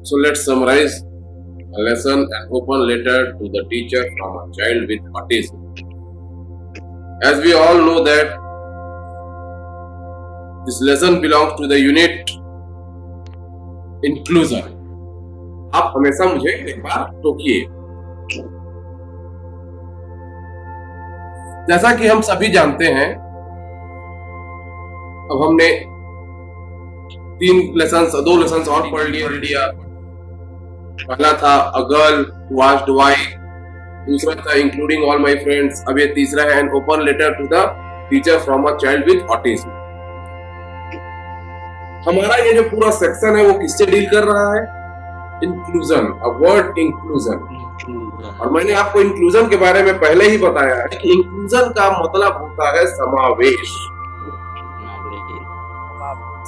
So let's summarize a lesson, an open letter to the teacher from a child with autism. As we all know that this lesson belongs to the unit inclusion. आप हमेशा मुझे एक बार टोकिए। जैसा कि हम सभी जानते हैं, अब हमने 2 लेसन और पढ़ लिया। पहला था अ गर्ल वास्ड वाइट, दूसरा था इंक्लूडिंग ऑल माय फ्रेंड्स, अब ये तीसरा है an open letter to the teacher from a child with autism. हमारा ये जो पूरा सेक्शन है वो किससे डील कर रहा है? Inclusion, a word inclusion. और मैंने आपको इंक्लूजन के बारे में पहले ही बताया है कि इंक्लूजन का मतलब होता है समावेश।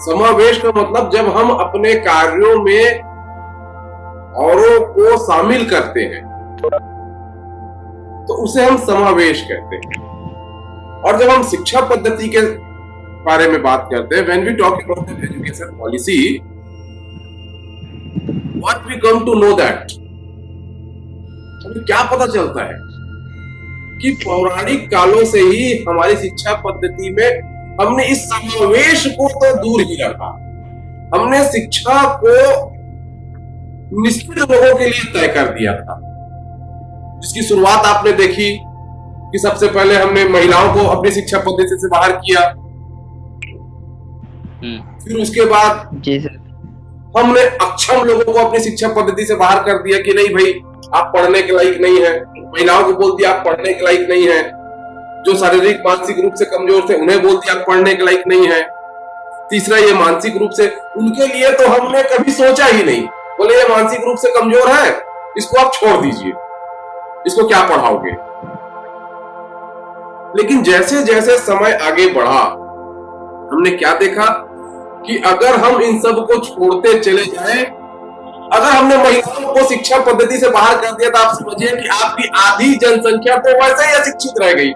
समावेश का मतलब जब हम अपने कार्यों में औरों को शामिल करते हैं तो उसे हम समावेश कहते हैं। और जब हम शिक्षा पद्धति के बारे में बात करते हैं, when we talk about the education policy, what we come to know that, हमें क्या पता चलता है कि पौराणिक कालों से ही हमारी शिक्षा पद्धति में हमने इस समावेश को तो दूर ही रखा। हमने शिक्षा को निश्चित लोगों के लिए तय कर दिया था, जिसकी शुरुआत आपने देखी कि सबसे पहले हमने महिलाओं को अपनी शिक्षा पद्धति से बाहर किया। फिर उसके बाद हमने अक्षम लोगों को अपनी शिक्षा पद्धति से बाहर कर दिया कि नहीं भाई, आप पढ़ने के लायक नहीं है। महिलाओं को बोल दिया आप पढ़ने के लायक नहीं है। जो शारीरिक मानसिक रूप से कमजोर थे उन्हें बोल दिया आप पढ़ने के लायक नहीं है। तीसरा, ये मानसिक रूप से, उनके लिए तो हमने कभी सोचा ही नहीं। बोले ये मानसिक रूप से कमजोर है, इसको आप छोड़ दीजिए, इसको क्या पढ़ाओगे। लेकिन जैसे जैसे समय आगे बढ़ा, हमने क्या देखा कि अगर हम इन सब को छोड़ते चले जाएं, अगर हमने महिलाओं को शिक्षा पद्धति से बाहर कर दिया, तो आप समझिए कि आपकी आधी जनसंख्या तो वैसे ही अशिक्षित रह गई,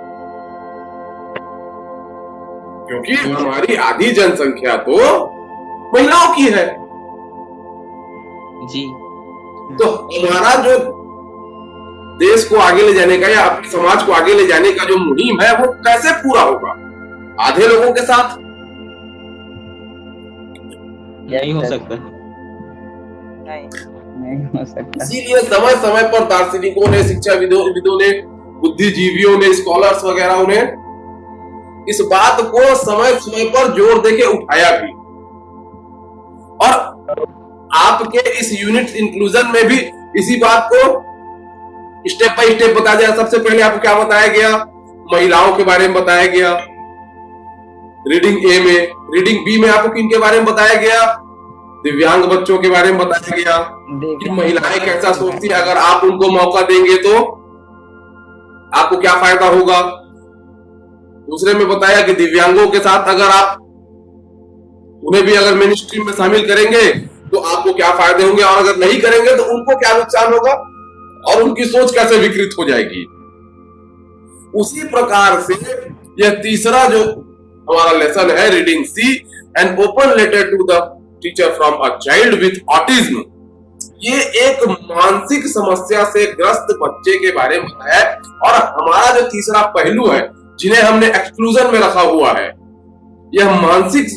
क्योंकि हमारी आधी जनसंख्या तो महिलाओं की है जी। तो हमारा जो देश को आगे ले जाने का या अपने समाज को आगे ले जाने का जो मुहिम है वो कैसे पूरा होगा? आधे लोगों के साथ नहीं हो सकता। नहीं हो सकता। इसीलिए समय समय पर दार्शनिकों ने, शिक्षाविदों ने, बुद्धिजीवियों ने, स्कॉलर्स वगैरह ने इस बात को समय समय पर जोर देके उठाया भी। और आपके इस यूनिट इंक्लूजन में भी इसी बात को स्टेप बाय स्टेप बताया गया। सबसे पहले आपको क्या बताया गया? महिलाओं के बारे में बताया गया रीडिंग ए में। रीडिंग बी में आपको किन के बारे में बताया गया? दिव्यांग बच्चों के बारे में बताया गया कि महिलाएं कैसा सोचती है, अगर आप उनको मौका देंगे तो आपको क्या फायदा होगा। दूसरे में बताया कि दिव्यांगों के साथ अगर आप उन्हें भी अगर मेन स्ट्रीम में शामिल करेंगे तो आपको क्या फायदे होंगे, और अगर नहीं करेंगे तो उनको क्या नुकसान होगा और उनकी सोच कैसे विकृत हो जाएगी। उसी प्रकार से यह तीसरा जो हमारा लेसन है, reading C, an open letter to the teacher from a child with autism, ये एक मानसिक समस्या से ग्रस्त बच्चे के बारे में बताया है। और हमारा जो तीसरा पहलू है, जिन्हें हमने एक्सक्लूजन में रखा हुआ है, यह मानसिक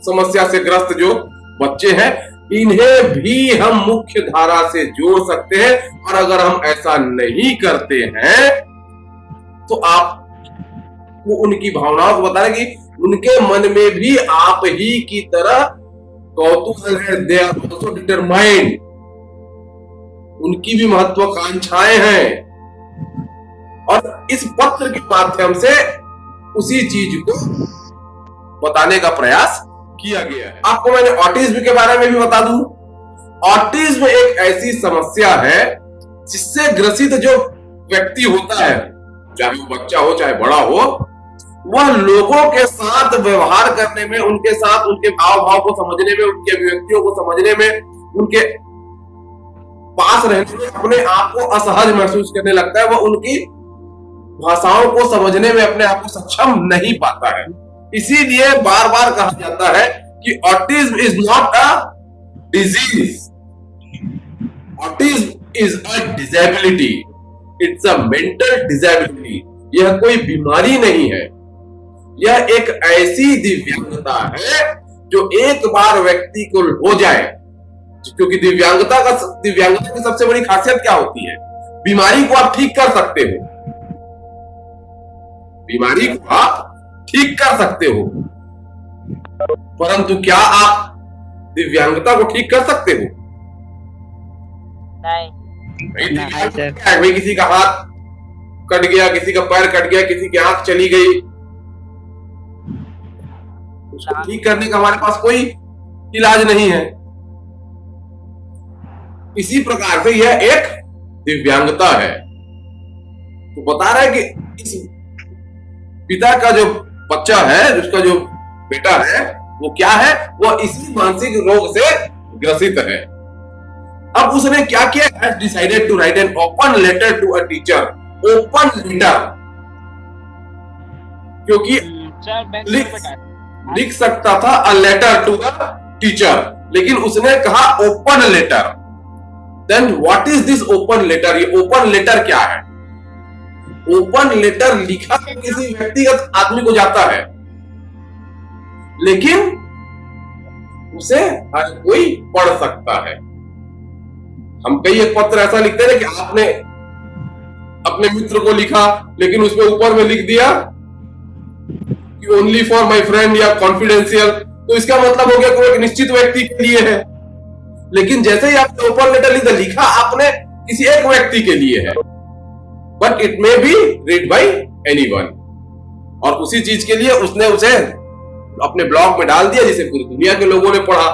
समस्या से ग्रस्त जो बच्चे हैं, इन्हें भी हम मुख्य धारा से जोड़ सकते हैं। और अगर हम ऐसा नहीं करते हैं तो आप वो उनकी भावनाओं को बता रहे कि उनके मन में भी आप ही की तरह कौतूहल है, दे आर आल्सो डिटरमाइंड, उनकी भी महत्वाकांक्षाएं हैं। और इस पत्र के माध्यम से उसी चीज को बताने का प्रयास किया गया है। आपको मैंने ऑटिज्म के बारे में भी बता दूं। ऑटिज्म एक ऐसी समस्या है जिससे ग्रसित जो व्यक्ति होता है, चाहे वो बच्चा हो चाहे बड़ा हो, वह लोगों के साथ व्यवहार करने में, उनके साथ उनके भाव भाव को समझने में, उनके अभिव्यक्तियों को समझने में, उनके पास रहने में अपने आप को असहज महसूस करने लगता है। वह उनकी भाषाओं को समझने में अपने आप को सक्षम नहीं पाता है। इसीलिए बार बार कहा जाता है कि autism is not a disease, autism is a disability, it's a mental disability. यह कोई बीमारी नहीं है, यह एक ऐसी दिव्यांगता है जो एक बार व्यक्ति को हो जाए, क्योंकि दिव्यांगता की सबसे बड़ी खासियत क्या होती है? बीमारी को आप ठीक कर सकते हो, बीमारी को आप ठीक कर सकते हो, परंतु क्या आप दिव्यांगता को ठीक कर सकते हो? नहीं सर। भाई किसी का हाथ कट गया, किसी का पैर कट गया, किसी की आंख चली गई, उसको ठीक करने का हमारे पास कोई इलाज नहीं है। इसी प्रकार से यह एक दिव्यांगता है। तो बता रहा है कि इस पिता का जो बच्चा है, उसका जो बेटा है, वो क्या है? वह इसी मानसिक रोग से ग्रसित है। अब उसने क्या किया है? Decided to write an open letter to a teacher. Open letter, क्योंकि लिख सकता था a letter to the teacher, लेकिन उसने कहा open letter. Then what is this open letter? ये ओपन लेटर क्या है? ओपन लेटर लिखा तो किसी व्यक्तिगत आदमी को जाता है, लेकिन उसे हर कोई पढ़ सकता है। हम कई एक पत्र ऐसा लिखते हैं कि आपने अपने मित्र को लिखा, लेकिन उसमें ऊपर में लिख दिया कि ओनली फॉर माय फ्रेंड या कॉन्फिडेंशियल, तो इसका मतलब हो गया कोई एक निश्चित व्यक्ति के लिए है। लेकिन जैसे ही आपने ओपन लेटर लिखा, आपने किसी एक व्यक्ति के लिए है, but it may be read by anyone, और उसी चीज के लिए उसने उसे अपने ब्लॉग में डाल दिया जिसे पूरी दुनिया के लोगों ने पढ़ा।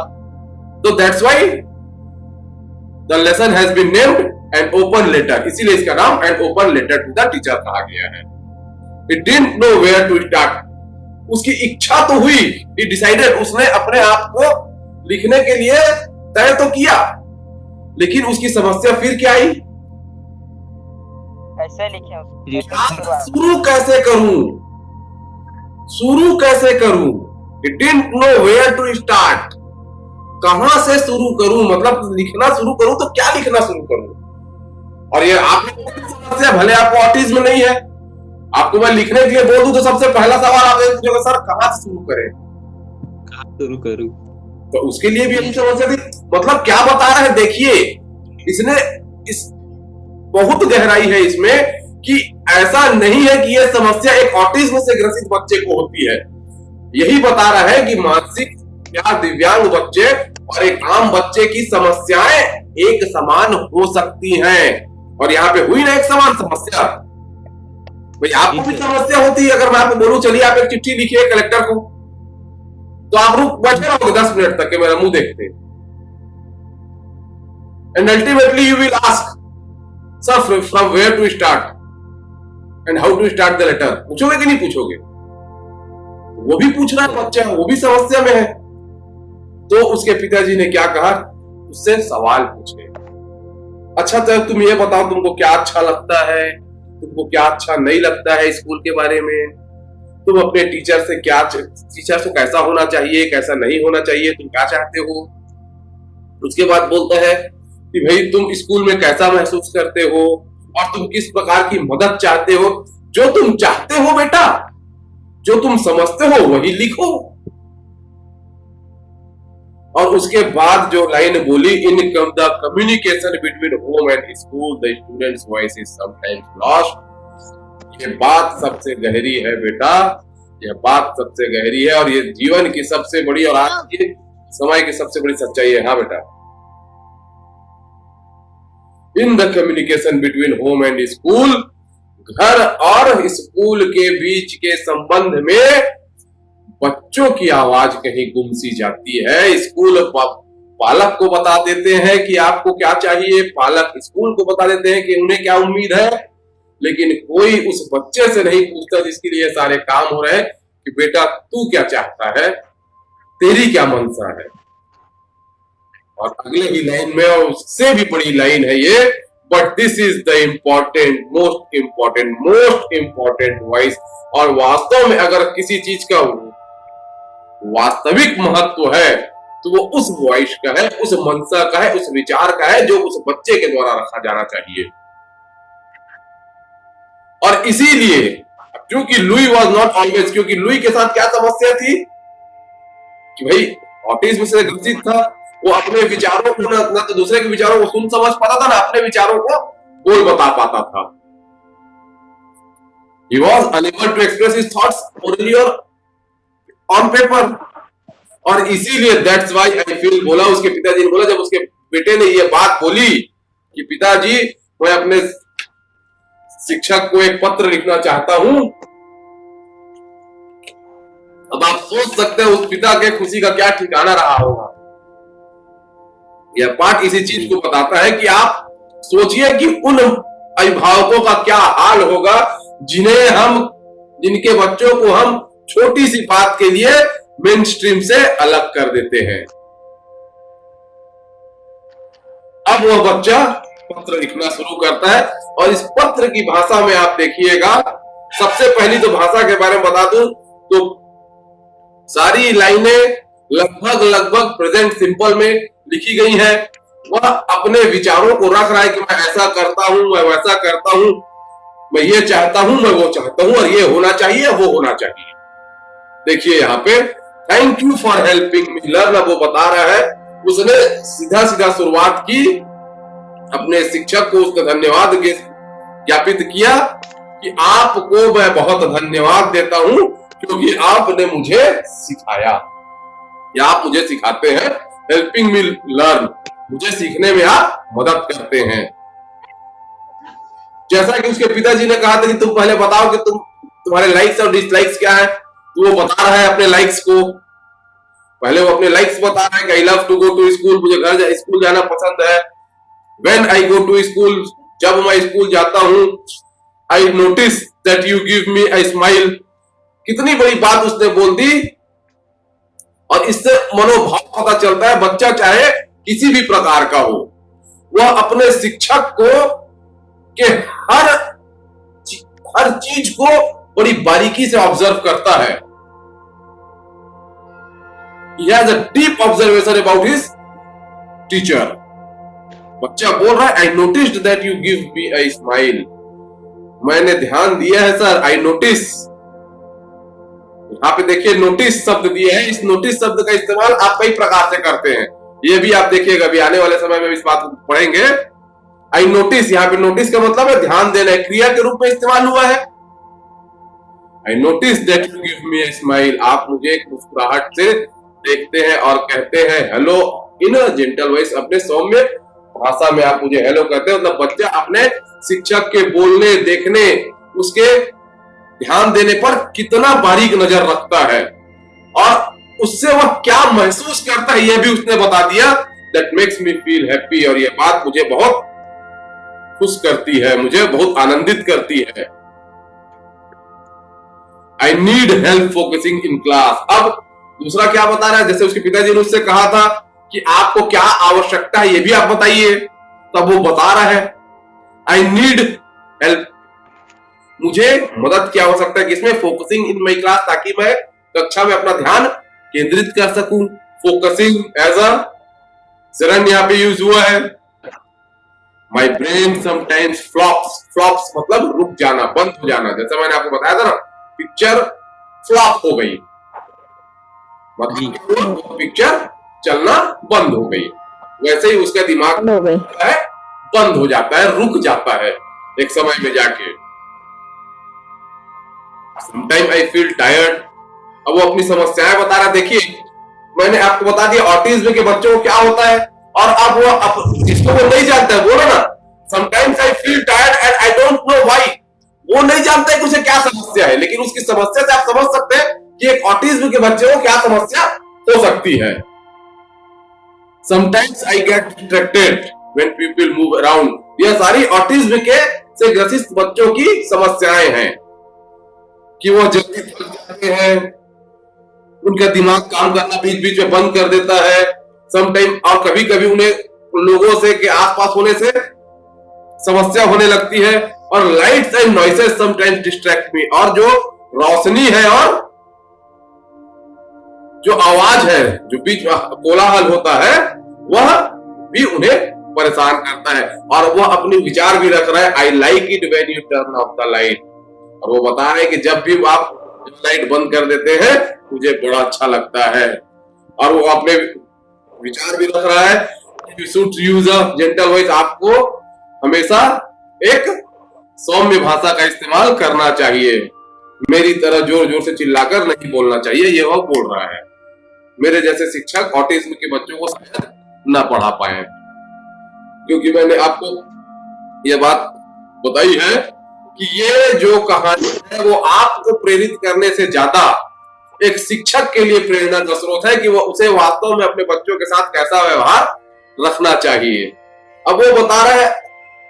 तो that's why the lesson has been named an open letter, इसीलिए इसका नाम an open letter to the teacher कहा गया है। It didn't know where to start. उसकी इच्छा तो हुई, ही डिसाइडेड, उसने अपने आप को लिखने के लिए तय तो किया, लेकिन उसकी समस्या फिर क्या आई? कैसे लिखे? शुरू कैसे करूं, शुरू कैसे करूं? It didn't know where to start. कहां से शुरू करूं? मतलब लिखना शुरू करूं तो क्या लिखना शुरू करूं? और ये आपने समस्या, भले आपको ऑटिज्म नहीं है, आपको मैं लिखने के लिए बोल दूं तो सबसे पहला सवाल आप पूछोगे, सर कहां से शुरू करें, कहाँ शुरू करूं? तो उसके लिए भी यही समस्या थी। मतलब क्या बता रहा है? देखिए, इसने इस बहुत गहराई है इसमें कि ऐसा नहीं है कि यह समस्या एक ऑटिज्म से ग्रसित बच्चे को होती है। यही बता रहा है कि मानसिक या दिव्यांग बच्चे और एक आम बच्चे की समस्याएं एक समान हो सकती हैं। और यहाँ पे हुई ना एक समान समस्या। भाई आपको भी समस्या होती है। अगर मैं आपको बोलूं चलिए आप एक चिट्ठी लिखिए कलेक्टर को, तो आप रुक बैठे रहोगे 10 मिनट तक के मेरा मुंह देखते, and ultimately you will ask sir from where to start and how to start the letter. पूछोगे कि नहीं पूछोगे? वो भी पूछ रहा है बच्चा, वो भी समस्या में है। तो उसके पिताजी ने क्या कहा? उससे सवाल पूछे, अच्छा तो तुम ये बताओ, तुमको क्या अच्छा लगता है, तुमको क्या अच्छा नहीं लगता है स्कूल के बारे में, तुम अपने टीचर से क्या, टीचर से कैसा होना चाहिए, कैसा नहीं होना चाहिए, तुम क्या चाहते हो? उसके बाद बोलता है कि भाई तुम स्कूल में कैसा महसूस करते हो और तुम किस प्रकार की मदद चाहते हो। जो तुम चाहते हो बेटा, जो तुम समझते हो वही लिखो। और उसके बाद जो लाइन बोली, in the communication between home and school the students voice is sometimes lost. ये बात सबसे गहरी है बेटा, यह बात सबसे गहरी है, और ये जीवन की सबसे बड़ी और आज के समय की सबसे बड़ी सच्चाई है। हाँ बेटा, in the communication between home and school, घर और स्कूल के बीच के संबंध में बच्चों की आवाज कहीं गुम सी जाती है। स्कूल पालक को बता देते हैं कि आपको क्या चाहिए, पालक स्कूल को बता देते हैं कि उन्हें क्या उम्मीद है, लेकिन कोई उस बच्चे से नहीं पूछता जिसके लिए सारे काम हो रहे हैं कि बेटा तू क्या चाहता है, तेरी क्या मंशा है। और अगले ही लाइन में, और उससे भी बड़ी लाइन है ये, but this is the important, most important voice. और वास्तव में अगर किसी चीज का वास्तविक महत्व है तो वो उस वॉइस का है, उस मंशा का है, उस विचार का है जो उस बच्चे के द्वारा रखा जाना चाहिए। और इसीलिए क्योंकि लुई वॉज नॉट ऑलवेज, क्योंकि लुई के साथ क्या समस्या थी कि भाई ऑटिज्म से ग्रसित था, वो अपने विचारों को न तो दूसरे के विचारों को सुन समझ पाता था, ना अपने विचारों को बोल बता पाता था। He was unable to express his thoughts orally or on paper। और इसीलिए that's why I feel, बोला उसके पिताजी ने, बोला जब उसके बेटे ने ये बात बोली कि पिताजी मैं अपने शिक्षक को एक पत्र लिखना चाहता हूं, अब आप सोच सकते हैं उस पिता के खुशी का क्या ठिकाना रहा होगा। यह पाठ इसी चीज को बताता है कि आप सोचिए कि उन अभिभावकों का क्या हाल होगा जिनके बच्चों को हम छोटी सी बात के लिए मेन स्ट्रीम से अलग कर देते हैं। अब वह बच्चा पत्र लिखना शुरू करता है और इस पत्र की भाषा में आप देखिएगा, सबसे पहली तो भाषा के बारे में बता दूं तो सारी लाइनें लगभग प्रेजेंट सिंपल में लिखी गई हैं। वह अपने विचारों को रख रहा है कि मैं ऐसा करता हूं, मैं वैसा करता हूं, मैं ये चाहता हूं, मैं वो चाहता हूं, और ये होना चाहिए, वो होना चाहिए। देखिए यहाँ पे thank you for helping me learn, वो बता रहा है, उसने सीधा सीधा शुरुआत की, अपने शिक्षक को उसने धन्यवाद ज्ञापित किया कि आपको मैं बहुत धन्यवाद देता हूं क्योंकि आपने मुझे सिखाया, या आप मुझे सिखाते हैं, हेल्पिंग मी लर्न, मुझे सीखने में आप मदद करते हैं। जैसा कि उसके पिताजी ने कहा था कि तुम पहले बताओ कि तुम्हारे लाइक्स और डिसलाइक्स क्या है, तो वो बता रहा है अपने लाइक्स को। पहले वो अपने लाइक्स बता रहा है कि I love to go to school, मुझे स्कूल जाना पसंद है। When I go to school, जब मैं स्कूल जाता हूं। I notice that you give me a smile, कितनी बड़ी बात उसने बोल दी। और इससे मनोभाव पता चलता है, बच्चा चाहे किसी भी प्रकार का हो, वह अपने शिक्षक को के हर चीज को बड़ी बारीकी से ऑब्जर्व करता है। He has a deep observation about his teacher। बच्चा बोल रहा है, I noticed that you give me a smile, मैंने ध्यान दिया है सर, आई नोटिस। यहाँ पे देखिए नोटिस शब्द दिए हैं, इस नोटिस शब्द का इस्तेमाल आप कई प्रकार से करते हैं, ये भी आप देखिएगा, अभी आने वाले समय में इस बात को पढ़ेंगे। आई नोटिस, यहाँ पे नोटिस का मतलब है ध्यान देना, क्रिया के रूप में इस्तेमाल हुआ है। आई notice that you give me a smile, आप मुझे एक मुस्कुराहट से देखते हैं और कहते हैं hello in a gentle voice, अपने सौम्य भाषा में आप मुझे हेलो कहते हैं। मतलब बच्चा अपने शिक्षक के बोलने, देखने, उसके ध्यान देने पर कितना बारीक नजर रखता है और उससे वह क्या महसूस करता है, यह भी उसने बता दिया। That makes me feel happy, और यह बात मुझे बहुत खुश करती है, मुझे बहुत आनंदित करती है। I need help focusing in class. अब दूसरा क्या बता रहा है, जैसे उसके पिताजी ने उससे कहा था कि आपको क्या आवश्यकता है ये भी आप बताइए, तब वो बता रहा है आई नीड हेल्प, मुझे मदद की आवश्यकता है, किसमें, फोकसिंग इन माई क्लास, ताकि मैं कक्षा में अपना ध्यान केंद्रित कर सकूं। फोकसिंग एज अ शरण यहाँ पे यूज हुआ है। My brain sometimes flops, flops मतलब रुक जाना, बंद हो जाना। जैसे मैंने आपको बताया था ना, पिक्चर फ्लॉप हो गई, मतलब पिक्चर चलना बंद हो गई, वैसे ही उसका दिमाग है बंद हो जाता है, रुक जाता है एक समय में जाके। समटाइम आई फील टायर्ड, अब वो अपनी समस्याएं बता रहा। देखिए मैंने आपको बता दिया ऑटिज्म के बच्चों को क्या होता है, और अब वो इसको वो नहीं जानता है, बोलो ना, sometimes I feel tired and I don't know why. वो नहीं जानता है कि उसे क्या समस्या है, लेकिन उसकी समस्या से आप समझ सकते हैं कि एक ऑटिज्म के बच्चे को क्या समस्या हो सकती है। Sometimes I get distracted when people move around, यह सारी ऑटिज्म के से ग्रसित बच्चों की समस्याएं हैं कि वो जल्दी थक जाते हैं, उनका दिमाग काम करना बीच बीच में बंद कर देता है समटाइम, और कभी कभी उन्हें लोगों से के आसपास होने से समस्या होने लगती है। और lights and noises sometimes distract मी, और जो रोशनी है और जो आवाज है, जो बीच में कोलाहल होता है, वह भी उन्हें परेशान करता है। और वह अपने विचार भी रख रहा है, I like it when U turn off the light. और वो बता रहा है कि जब भी आप लाइट बंद कर देते हैं मुझे बड़ा अच्छा लगता है। और वो अपने विचार भी रख रहा है, you should use a gentle voice, आपको हमेशा एक सौम्य भाषा का इस्तेमाल करना चाहिए, मेरी तरह जोर जोर से चिल्लाकर नहीं बोलना चाहिए। ये वह बोल रहा है। मेरे जैसे शिक्षक ऑटिज्म के बच्चों को शायद न पढ़ा पाए, क्योंकि मैंने आपको यह बात बताई है कि ये जो कहानी है वो आपको प्रेरित करने से ज्यादा एक शिक्षक के लिए प्रेरणा का स्रोत है कि वो उसे वास्तव में अपने बच्चों के साथ कैसा व्यवहार रखना चाहिए। अब वो बता रहा है,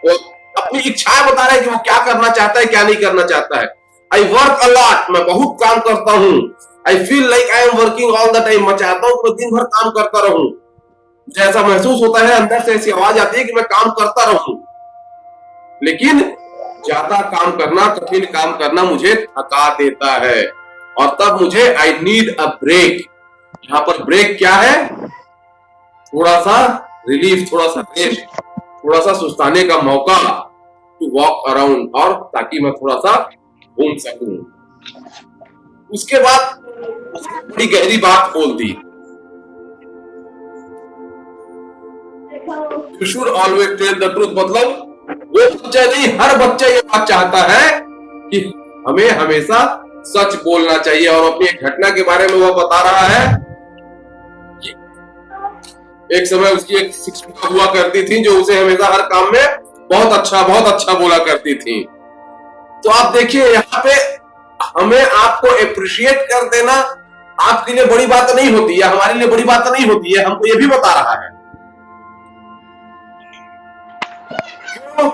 वो अपनी इच्छाएं बता रहा है कि वो क्या करना चाहता है, क्या नहीं करना चाहता है। आई वर्क अ लॉट, मैं बहुत काम करता हूँ। I feel like I am working all the time, मैं चाहता हूँ कि दिन भर काम करता रहूं। जैसा महसूस होता है अंदर से ऐसी आवाज आती है कि मैं काम करता रहूं, लेकिन ज्यादा काम करना, कठिन काम करना मुझे थका देता है और तब मुझे आई नीड अ ब्रेक। यहाँ पर ब्रेक क्या है? थोड़ा सा रिलीफ, थोड़ा सा रेस्ट, थोड़ा सा सुस्ताने का मौका, टू वॉक अराउंड, और ताकि मैं थोड़ा सा घूम सकूं। उसके बाद उसने बड़ी गहरी बात बोल दी, you should always tell the truth. मतलब वो बच्चा नहीं, हर बच्चा ये बात चाहता है कि हमें हमेशा सच बोलना चाहिए। और अपनी एक घटना के बारे में वो बता रहा है कि एक समय उसकी एक शिक्षिका हुआ करती थी जो उसे हमेशा हर काम में बहुत अच्छा बोला करती थी। तो आप देखिए यहाँ पे हमें आपको अप्रिशिएट कर देना आपके लिए बड़ी बात नहीं होती, या हमारे लिए बड़ी बात नहीं होती है, हमको ये भी बता रहा है।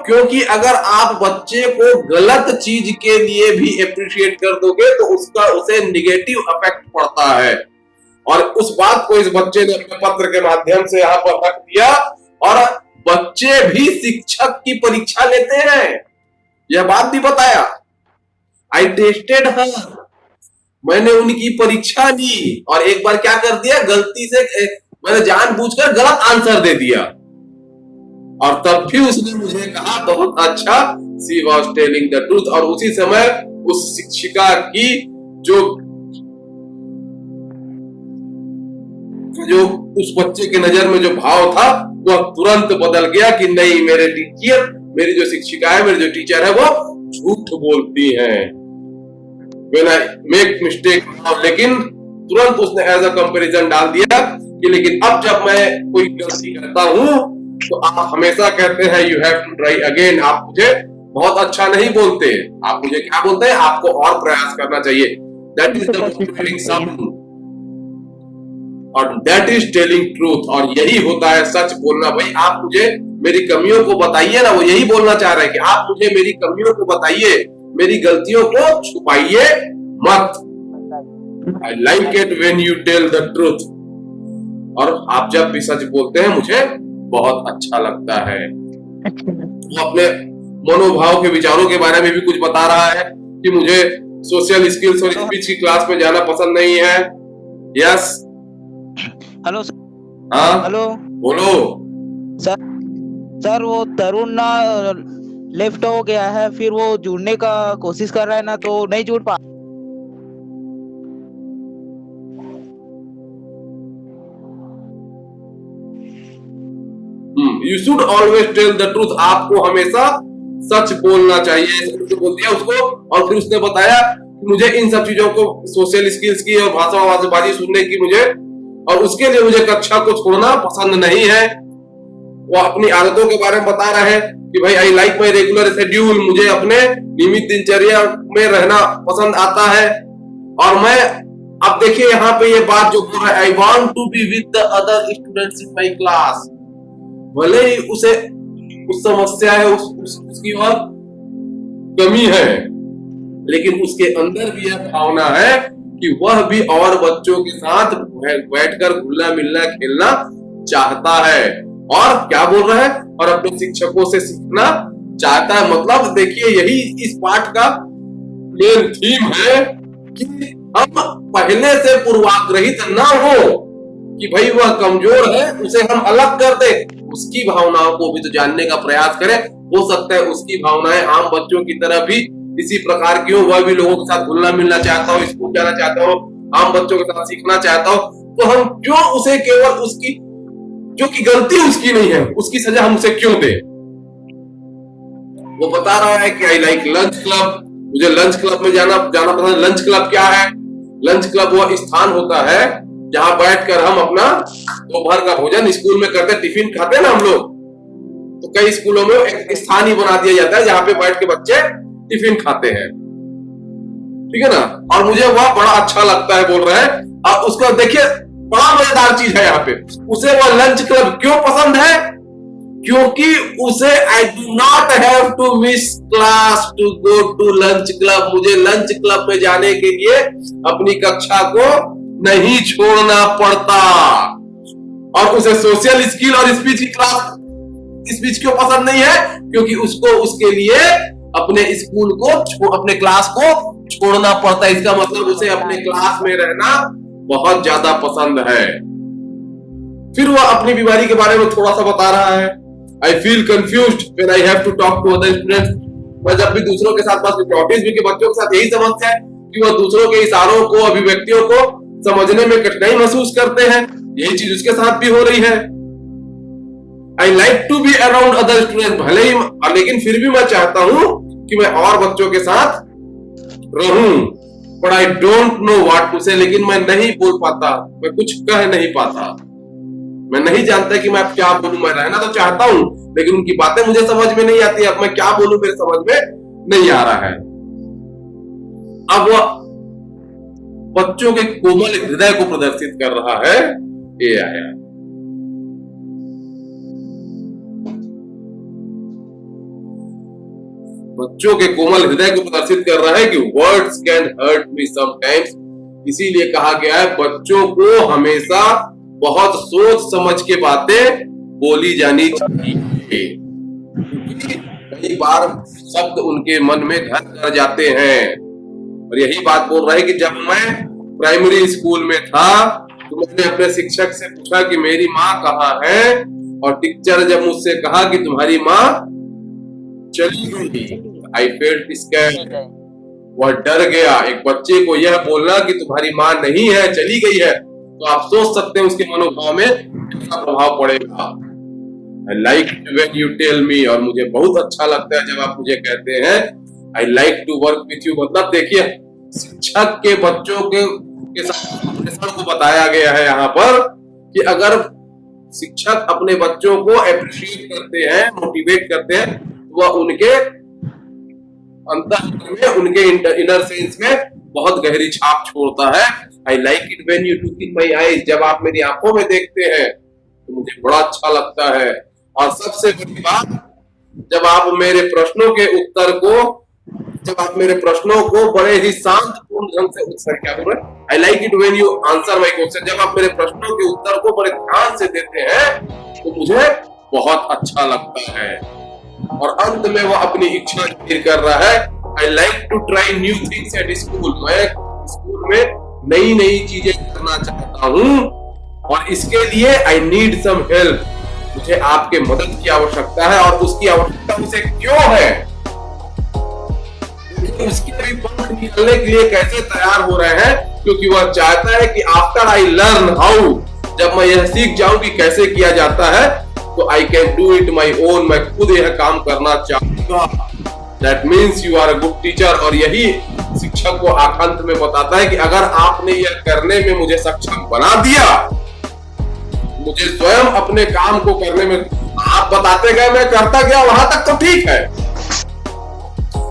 क्योंकि अगर आप बच्चे को गलत चीज के लिए भी अप्रिशिएट कर दोगे तो उसका उसे निगेटिव इफेक्ट पड़ता है। और उस बात को इस बच्चे ने अपने पत्र के माध्यम से यहाँ पर रख दिया। और बच्चे भी शिक्षक की परीक्षा लेते हैं, यह बात भी बताया। आई टेस्टेड हर, मैंने उनकी परीक्षा ली और एक बार क्या कर दिया, गलती से मैंने जानबूझकर गलत आंसर दे दिया और तब भी उसने मुझे कहा बहुत अच्छा, she was telling the truth. और उसी समय उस शिक्षिका की जो उस बच्चे के नजर में जो भाव था वह तुरंत बदल गया कि नहीं, मेरे टीचर, मेरी जो शिक्षिका है, मेरी जो टीचर है वो झूठ बोलती हैं। When I make mistake, लेकिन तुरंत उसने एज अ कंपैरिजन डाल दिया कि लेकिन अब जब मैं कोई गलती करता हूं तो आप हमेशा कहते हैं you have to try again. आप मुझे बहुत अच्छा नहीं बोलते, आप मुझे क्या बोलते हैं, आपको और प्रयास करना चाहिए। That is the motivating sound और दैट इज टेलिंग ट्रूथ। और यही होता है सच बोलना। भाई आप मुझे मेरी कमियों को बताइए ना, वो यही बोलना चाह रहे हैं कि आप मुझे मेरी कमियों को बताइए, मेरी गलतियों को छुपाइए मत। I like it when you tell the truth. और आप जब भी सच बोलते हैं मुझे बहुत अच्छा लगता है। वो अपने मनोभाव के विचारों के बारे में भी कुछ बता रहा है कि मुझे सोशल स्किल्स और स्पीच की क्लास में जाना पसंद नहीं है। यस, हेलो हाँ हेलो, बोलो सर वो तरुण ना लेफ्ट हो गया है, फिर वो जुड़ने का कोशिश कर रहा है ना, तो नहीं जुड़ पा। You should always tell the truth. आपको हमेशा सच बोलना चाहिए, बोल दिया उसको। और फिर उसने बताया कि मुझे इन सब चीजों को, सोशल स्किल्स की और भाषाबाजी सुनने की मुझे, और उसके लिए मुझे कक्षा को छोड़ना पसंद नहीं है। वो अपनी आदतों के बारे में बता रहे हैं कि भाई I like my regular schedule, मुझे अपने नियमित दिनचर्या में रहना पसंद आता है। और मैं अब देखिए यहाँ पे ये बात जो बोल रहा है, I want to be with the other students in my class. भले ही उसे उस समस्या है, उसकी वह कमी है, लेकिन उसके अंदर भी यह भावना है कि वह भी और बच्चों के साथ बैठकर घुलना मिलना खेलना चाहता है। और क्या बोल रहा है, और अपने शिक्षकों से सीखना चाहता है। मतलब देखिए यही इस पाठ का मेन थीम है कि हम पहले से पूर्वाग्रहित ना हो कि भाई वह कमजोर है, उसे हम अलग कर दे, उसकी भावनाओं को भी तो जानने का प्रयास करें। हो सकता है उसकी भावनाएं आम बच्चों की तरह भी इसी प्रकार की हो, वह भी लोगों के साथ घुलना मिलना चाहता हो, स्कूल जाना चाहता हो, आम बच्चों के साथ सीखना चाहता हो। तो हम क्यों उसे केवल उसकी जो कि गलती उसकी नहीं है उसकी सजा हम उसे क्यों दें? वो बता रहा है कि आई लाइक लंच क्लब, मुझे लंच क्लब में जाना पसंद। लंच क्लब क्या है? लंच क्लब वह स्थान होता है जहां बैठकर हम अपना दोपहर का भोजन स्कूल में करते, टिफिन खाते हैं ना हम लोग, तो कई स्कूलों में एक स्थान ही बना दिया जाता है जहां पे बैठ के बच्चे टिफिन खाते हैं, ठीक है ना। और मुझे वह बड़ा अच्छा लगता है, बोल रहे हैं। और उसका देखिए बड़ा मजेदार चीज है यहाँ पे, उसे वह लंच क्लब क्यों पसंद है? क्योंकि उसे I do not have to miss class to go to lunch club, मुझे लंच क्लब में जाने के लिए अपनी कक्षा को नहीं छोड़ना पड़ता। और उसे सोशल स्किल और स्पीच की क्लास, स्पीच क्यों पसंद नहीं है? क्योंकि उसको उसके लिए अपने स्कूल को अपने क्लास को छोड़ना पड़ता है। इसका मतलब उसे अपने क्लास में रहना बहुत ज्यादा पसंद है। फिर वह अपनी बीमारी के बारे में थोड़ा सा बता रहा है। I feel confused when I have to talk to other students, मैं जब भी दूसरों के साथ बात, ऑटिज्म के बच्चों के साथ यही समस्या है कि वह दूसरों के इशारों को, अभिव्यक्तियों को समझने में कठिनाई महसूस करते हैं। यही चीज उसके साथ भी हो रही है। I like to be around other students, भले ही, लेकिन फिर भी मैं चाहता हूं कि मैं और बच्चों के साथ रहूं, but I don't know what to say, लेकिन मैं नहीं बोल पाता, मैं कुछ कह नहीं पाता, मैं नहीं जानता कि मैं अब क्या बोलूं। मैं रहना तो चाहता हूं लेकिन उनकी बातें मुझे समझ में नहीं आती, अब मैं क्या बोलूं मेरे समझ में नहीं आ रहा है। अब वह बच्चों के कोमल हृदय को प्रदर्शित कर रहा है। ये आया बच्चों के कोमल हृदय को प्रदर्शित कर रहा है कि words can hurt me sometimes, इसीलिए कहा गया है बच्चों को हमेशा बहुत सोच समझ के बातें बोली जानी चाहिए। कई बार शब्द उनके मन में घर कर जाते हैं। और यही बात बोल रहा है कि जब मैं प्राइमरी स्कूल में था तो मैंने अपने शिक्षक से पूछा कि मेरी माँ कहाँ है, और टीचर जब मुझसे कहा कि तुम्हारी माँ चली गई, आई फेल्ट स्कैर्ड, वह डर गया। एक बच्चे को यह बोलना कि तुम्हारी माँ नहीं है, चली गई है, तो आप सोच सकते हैं उसके मनोभाव में कितना प्रभाव पड़ेगा। I like when you tell me, और मुझे बहुत अच्छा लगता है जब आप मुझे कहते हैं I like to work with you. मतलब देखिए शिक्षक के बच्चों के साथ को बताया गया है यहाँ पर कि अगर शिक्षक अपने बच्चों को अप्रिशिएट करते हैं, मोटिवेट करते हैं, तो वह उनके अंतर में, उनके इनर सेंस में बहुत गहरी छाप छोड़ता है। I like it when you look in my eyes, जब आप मेरी आंखों में देखते हैं तो मुझे बड़ा अच्छा लगता है। और सबसे बड़ी बात, जब आप मेरे प्रश्नों के उत्तर को, जब आप मेरे प्रश्नों को बड़े ही शांतपूर्ण ढंग से उत्तर, क्या बोल रहे हैं, I like it when you answer my question, जब आप मेरे प्रश्नों के उत्तर को बड़े ध्यान से देते हैं तो मुझे बहुत अच्छा लगता है। और अंत में वह अपनी इच्छा जाहिर कर रहा है। I like to try new things at school, मैं स्कूल में नई नई चीजें करना चाहता हूं और इसके लिए आई नीड सम हेल्प, मुझे आपके मदद की आवश्यकता है। और उसकी आवश्यकता उसे क्यों है? उसके भी पंख निकलने के लिए कैसे तैयार हो रहे हैं? क्योंकि वह चाहता है कि आफ्टर आई लर्न हाउ, जब मैं यह सीख जाऊं कि कैसे किया जाता है, तो I can do it my own, मैं खुद यह काम करना चाहूंगा। That means you are a good teacher. और यही शिक्षक को आखंत में बताता है कि अगर आपने यह करने में मुझे सक्षम बना दिया, मुझे स्वयं अपने काम को करने में, आप बताते गए मैं करता गया, वहां तक तो ठीक है,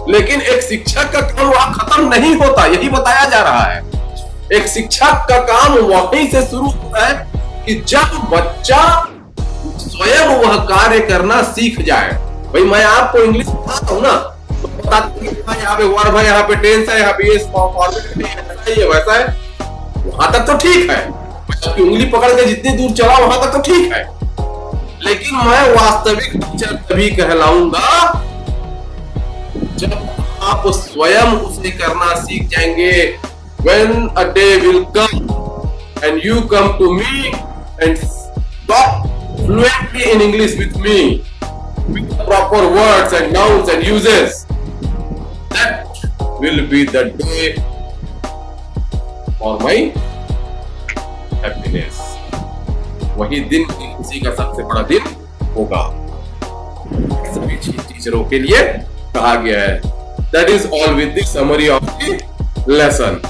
लेकिन एक शिक्षक का काम वहां खत्म नहीं होता, यही बताया जा रहा है। एक शिक्षक का काम वहीं से शुरू होता है कि जब बच्चा स्वयं वह कार्य करना सीख जाए। भाई मैं आपको इंग्लिश पढ़ाता हूं ना, तो बताते हैं यहाँ पे वर्ब है, यहाँ पे टेंस है, यहाँ पे ये फॉर्मेट है, वैसा है, वहां तक तो ठीक है। मैं उंगली पकड़ के जितनी दूर चला वहां तक तो ठीक है, लेकिन मैं वास्तविक टीचर तभी कहलाऊंगा जब आप स्वयं उसे करना सीख जाएंगे। when a day will come and you come to me and talk fluently in English with me, with the proper words and nouns and uses, that will be the day for my happiness. वही दिन खुशी का सबसे बड़ा दिन होगा, सभी टीचरों के लिए कहा गया है. That is all with the summary of the lesson.